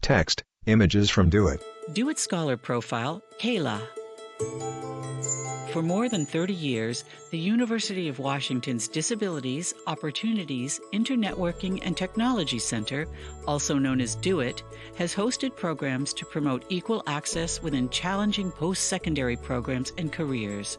Text, images from Do It. Do It Scholar Profile, Kayla. For more than 30 years, the University of Washington's Disabilities, Opportunities, Internetworking, and Technology Center, also known as Do It, has hosted programs to promote equal access within challenging post-secondary programs and careers.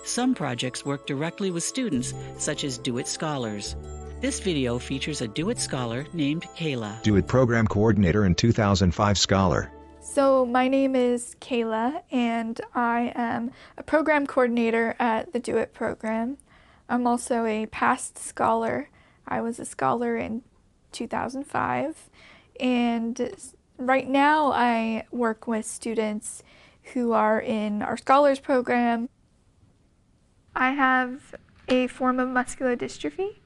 Some projects work directly with students, such as Do It Scholars. This video features a Do It Scholar named Kayla. Do It Program Coordinator and 2005 Scholar. So my name is Kayla, and I am a program coordinator at the Do It program. I'm also a past scholar. I was a scholar in 2005, and right now I work with students who are in our Scholars program. I have a form of muscular dystrophy.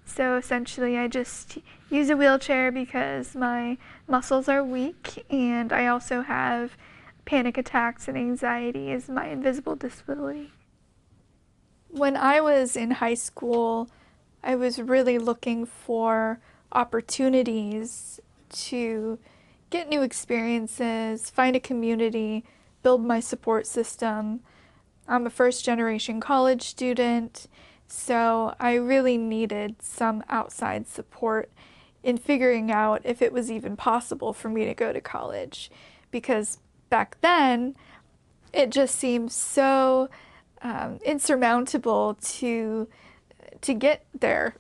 So essentially I just use a wheelchair because my muscles are weak, and I also have panic attacks and anxiety as my invisible disability. When I was in high school, I was really looking for opportunities to get new experiences, find a community, build my support system. I'm a first-generation college student, so I really needed some outside support in figuring out if it was even possible for me to go to college, because back then it just seemed so insurmountable to get there,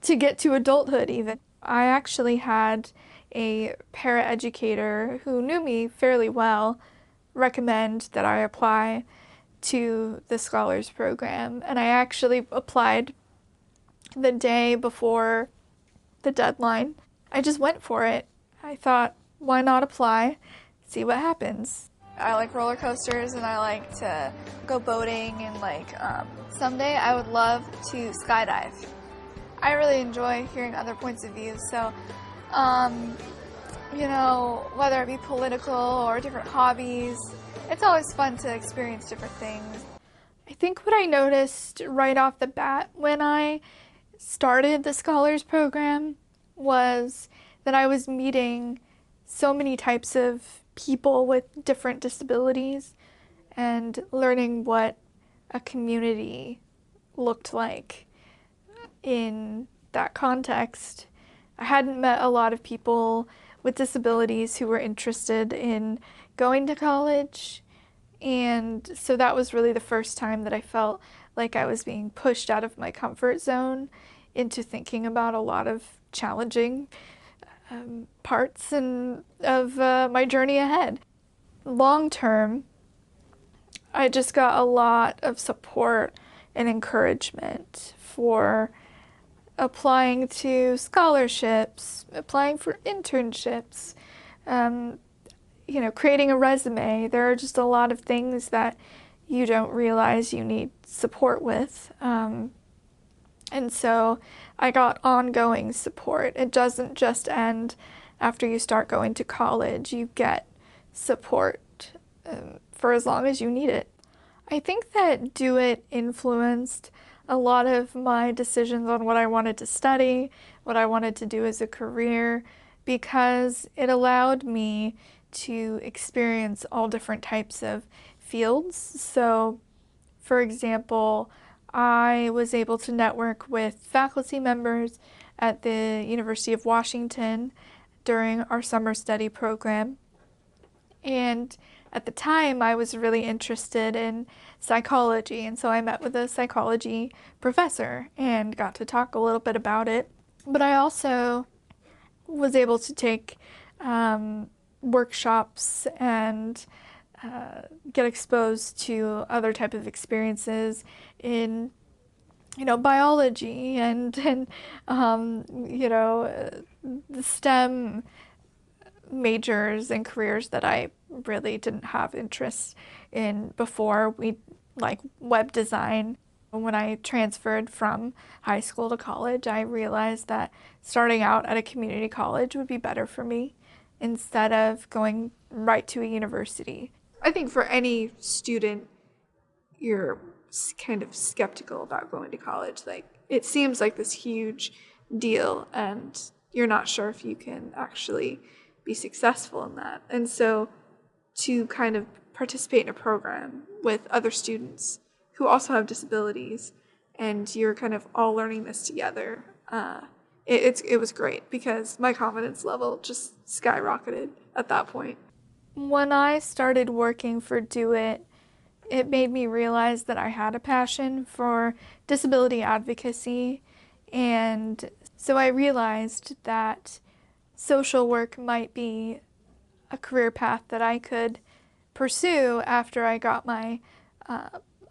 to get to adulthood even. I actually had a paraeducator who knew me fairly well recommend that I apply to the Scholars program, and I actually applied the day before the deadline. I just went for it. I thought, why not apply, see what happens. I like roller coasters, and I like to go boating, and someday I would love to skydive. I really enjoy hearing other points of view, so whether it be political or different hobbies, it's always fun to experience different things. I think what I noticed right off the bat when I started the Scholars program was that I was meeting so many types of people with different disabilities and learning what a community looked like in that context. I hadn't met a lot of people with disabilities who were interested in going to college, and so that was really the first time that I felt like I was being pushed out of my comfort zone into thinking about a lot of challenging parts of my journey ahead. Long term, I just got a lot of support and encouragement for applying to scholarships, applying for internships, creating a resume. There are just a lot of things that you don't realize you need support with. And so I got ongoing support. It doesn't just end after you start going to college. You get support for as long as you need it. I think that Do It influenced a lot of my decisions on what I wanted to study, what I wanted to do as a career, because it allowed me to experience all different types of fields. So, for example, I was able to network with faculty members at the University of Washington during our summer study program. And at the time, I was really interested in psychology, and so I met with a psychology professor and got to talk a little bit about it. But I also was able to take workshops and get exposed to other type of experiences in biology and the STEM majors and careers that I really didn't have interest in before. Like web design. When I transferred from high school to college, I realized that starting out at a community college would be better for me instead of going right to a university. I think for any student, you're kind of skeptical about going to college. Like, it seems like this huge deal, and you're not sure if you can actually be successful in that. And so to kind of participate in a program with other students who also have disabilities, and you're kind of all learning this together, it was great because my confidence level just skyrocketed at that point. When I started working for Do It, it made me realize that I had a passion for disability advocacy, and so I realized that social work might be a career path that I could pursue after I got my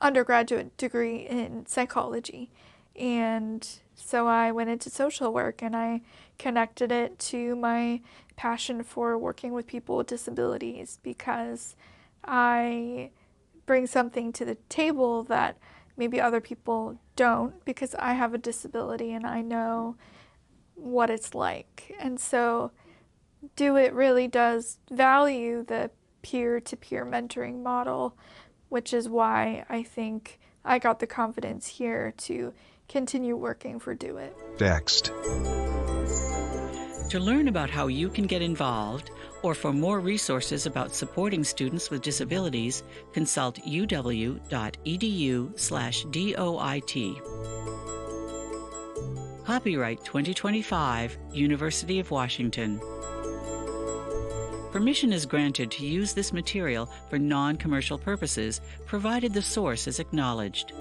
undergraduate degree in psychology. And so I went into social work and I connected it to my passion for working with people with disabilities, because I bring something to the table that maybe other people don't, because I have a disability and I know what it's like. And so Do It really does value the peer-to-peer mentoring model, which is why I think I got the confidence here to continue working for Do It. Text. To learn about how you can get involved, or for more resources about supporting students with disabilities, consult uw.edu/DOIT. Copyright 2025, University of Washington. Permission is granted to use this material for non-commercial purposes, provided the source is acknowledged.